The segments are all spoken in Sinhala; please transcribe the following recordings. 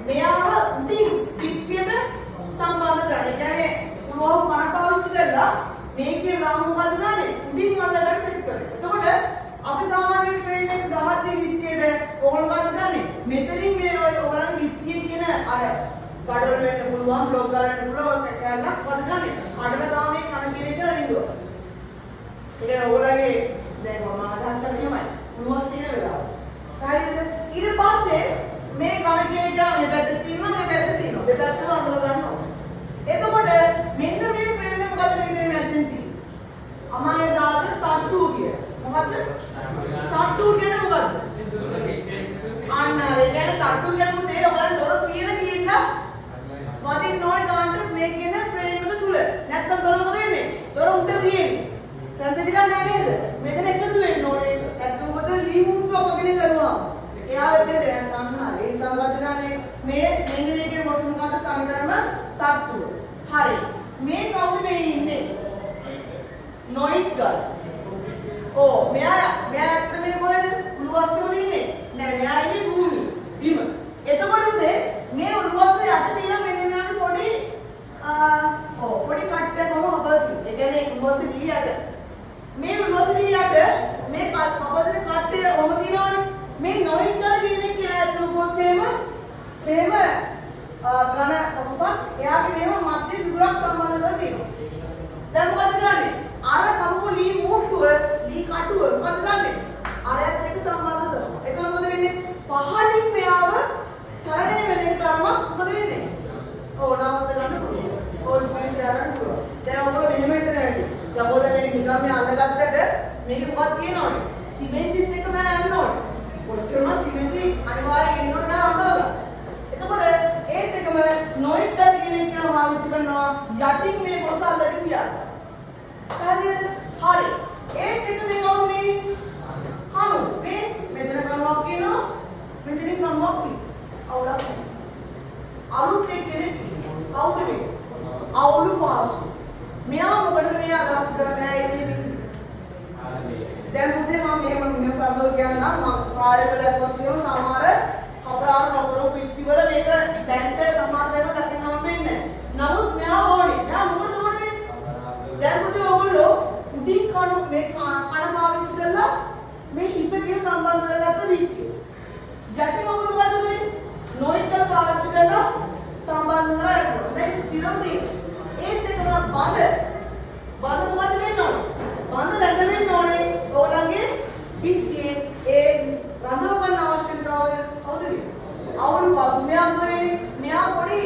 මෙයාව උඩින් පිටියට සම්බන්ධ කරන්න. ඒ කියන්නේ පුළුවන් කන පාවිච්චි කරලා මේකේ රාමු මොකද ගන්නෙ? උඩින් අල්ලගන්න සෙට් කරේ. එතකොට අපි සාමාන්‍ය ෆ්‍රේම් එක ගහද්දී පිටියට ඕගොල්ලෝ මොකද ගන්නෙ? මෙතනින් මේ ඔයගොල්ලන්ගේ පිටිය කියන අර කඩවල වෙන්න පුළුවන්, බ්ලොක් ගන්න පුළුවන් කැලක් මොකද ගන්නෙ? කඩලා තමයි කන කියන එක රිංගුවා. ඒක ඔයගොල්ලන්ගේ දැන් මම අදහස් කරන්නේ එහෙමයි. උණුවස් තියෙන වෙලාව. හරිද? ඊට පස්සේ මේ කන කියන එක මේ පැත්තේ තියෙනවා, මේ පැත්තේ තියෙනවා. දෙපැත්තම අඳලා ගන්න ඕනේ. එතකොට මෙන්න මේ ෆ්‍රේම් එක මොකද වෙන්නේ මැදින් තියෙන්නේ? අමායේ දාද තට්ටු කිය. මොකද්ද? තට්ටු කියන්නේ මොකද්ද? අන්න අර කියන්නේ තට්ටු කියන්නේ මොකද? ඔයාලා දොර පියන ගිහින් වදින්න ඕනේ ගානට මේ කියන ෆ්‍රේම් එක තුල. නැත්තම් දොර මොකද වෙන්නේ? දොර උඩ පියන්නේ. රැඳවිලා නැහැ නේද? මෙතන එකතු වෙන්න ඕනේ. නැත්තම් මොකද ලී මුට්ටුවක් වගේ කරනවා. එයා වෙන්නේ දැන් අන්න ඒ සම්බන්ධ ගානේ මේ මෙන්න මේකේ මොකද සංගරම තට්ටුව. හරි. මේ කවුද මේ ඉන්නේ? නොයිට් ගල්. ඕ මෙයා ඇත්තටම මේ කොහෙද? උළුවස්සේම ඉන්නේ. නෑ මෙයා ඉන්නේ භූමි. බිම. එතකොට මේ උළුවස්සේ යට තියෙන මෙන්න මෙයාගේ පොඩි පොඩි කට්ටයක් කොහොම හදලා තියෙන්නේ. ඒ කියන්නේ උළුවස්සේ දිහාට මේ උළුවස්සේ දිහාට මේ කපදේ කට්ටය ඔම තියනවනේ. මේ නොයිට් ගල් කියන්නේ කියලා ඇතුළු එහෙම ඝන කොටසක් එයාගේ මේව මැද සිදුරක් සම්බන්ධ කරලා තියෙනවා. දැන් මොකද කරන්නේ? අර කම්පු ලී මුට්ටුව, ලී කටුව මොකද කරන්නේ? අරයත් එක්ක සම්බන්ධ කරනවා. එතකොට මොකද වෙන්නේ? පහලින් මෙයාව චලනය වෙන එක තරම මොකද වෙන්නේ? නවත්ත ගන්න පුළුවන්. ස්පීඩ් ගන්න පුළුවන්. දැන් ඔබ මෙහෙම හිතන ඇති. දැන් ඔබ දැන් නිකන් මේ අල්ලගත්තට මේක මොකක්ද කියනවනේ? සිමෙන්තිත් එක්ක මම යන්න ඕනේ. කොච්චරම සිමෙන්ති අනිවාර්යයෙන් එන්න ඕනේ අඳවලා. එතකොට ඒත් එකම නොයිට් ගල් කියන එක පාවිච්චි කරනවා යටින් මේ කොටස අල්ලගෙන තියන්න. හරිද? හරි. ඒත් එක මේ කවුනේ? කණු. මේ මෙතන කණුවක් කියනවා. මෙතනින් කණුවක් කියනවා. අවුලක් නැහැ. අලුත් කෙනෙක් කවුද මේ? අවුලු පාසු. මෙයා මොකටද මේ අදහස් කරන්නේ ඇයි දැන් මුදේ මම මෙහෙම සරලව කියන්නම් මම ප්‍රායෝගිකව දැක්කොත් කියනවා සමහර අපරාධ නපුරු පිටිවල මේක දැන්ට සමහර දේවල් දකින්නම වෙන්නේ. නමුත් මෙයා ඕනේ. මෙයා මොකටද ඕනේ? දැන් මුදේ ඔයගොල්ලෝ උඩින් කණු මේ කන පාවිච්චි කරලා මේ හිසකිය සම්බන්ධ කරගත්ත විදිය. යටින් ඔයගොල්ලෝ මොකද කරන්නේ? නොයිට් එක පාවිච්චි කරලා සම්බන්ධ කරලා දැන් ස්ථිරවදී ඒත් එකම බඳ මොකද වෙන්න ඕනේ? බඳ රැඳ වෙන්න ඕනේ. ඔයගොල්ලන්ගේ පිටියේ ඒ රඳව ගන්න අවශ්‍යතාවය කවුද මේ? අවුල් පාසු මෙයා මොකද වෙන්නේ? මෙයා පොඩි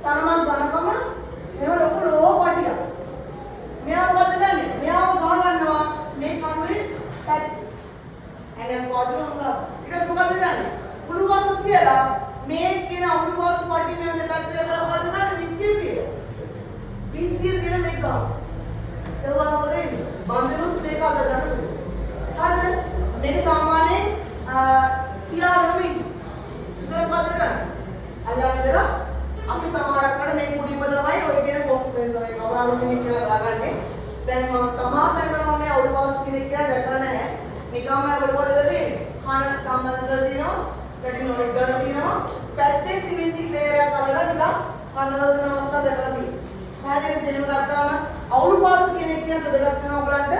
තරමක් ගණකම මේව ලොකු ලෝපටියක්. මෙයා මොකද කරන්නේ? මෙයාව ගහ ගන්නවා මේ කණුවේ පැත්තේ. එනම් කොටුවක ඊට මොකද කරන්නේ? උළුවස තියලා මේ කියන උළුවස පටි මේ පැත්තේ දාලා මොකද කරන්නේ? විත්තිය කියලා. විත්තිය දින මේක. ඒවා මොකද වෙන්නේ? බන්දනුත් මේක අද ගන්න පුළුවන්. හරිද? මේක සාමාන්‍යයෙන් තියාගෙන ඉන්න. ඉතින් මොකද කරන්නේ? අල්ලගෙන ඉඳලා අපි සමහරක් කරන මේ කුඩිම තමයි ඔය කියන කොම්ප්ලෙක්ස් එක කවුරු කෙනෙක් කියලා දාගන්නේ. දැන් මම සමානතර කරනවානේ අවුල්පාස් කෙනෙක් කියලා දැකලා නැහැ. නිකම්ම ඔයගොල්ලෝ දෙන්නේ කන සම්බන්ධ තියෙනවා, රෙටිනෝයිඩ් ගන්න තියෙනවා, පැත්තේ සිමෙන්ති ක්ලේරයක් අල්ලලා නිකන් හදවතන අවස්ථාව දැකලා තියෙනවා. පැහැදිලිද දෙන්න ගත්තාම අවුල්පාස් කෙනෙක් කියන දෙයක් වෙනවා ඔයගලන්ට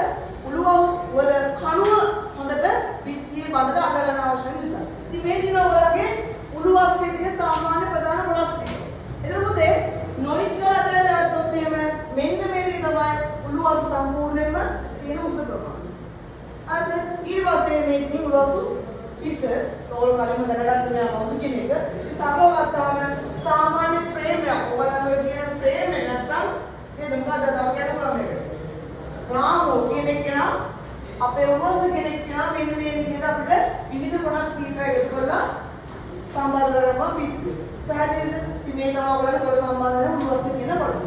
උළුව වල කණුව හොඳට පිටියේ බඳට අල්ල ගන්න අවශ්‍ය නිසා. ඉතින් මේ දින ඔයගලගේ උළුවස්සේ තියෙන සාමාන්‍ය ප්‍රධාන කොටස් ටික. එතකොට නොයිට් ගල අතර ගත්තොත් එහෙම මෙන්න මේක තමයි උළුවස් සම්පූර්ණයෙන්ම තියෙන උස ප්‍රමාණය. හරිද? ඊට පස්සේ මේ තියෙන උළුවසු හිස රෝල් කලින්ම දැනගත්ත මෙයා කවුද කියන එක. ඉතින් සරලව ගත්තාම සාමාන්‍ය ෆ්‍රේම් එකක්. ඔයාලගේ කියන ෆ්‍රේම් එක නැත්නම් මේ මොකක්ද තව කියන්න පුළුවන් මේක. රාමෝ කෙනෙක් කෙනා අපේ උළුවස් කෙනෙක් කෙනා මෙන්න මේ විදිහට අපිට විවිධ කොටස් කීපයක් එකතු කරලා සම්බන්ධ කරනවා පිටු. පැහැදිලිද? ඉතින් මේ තමයි ඔයාලට සම්බන්ධ වෙන උළුවස් කියන කොටස.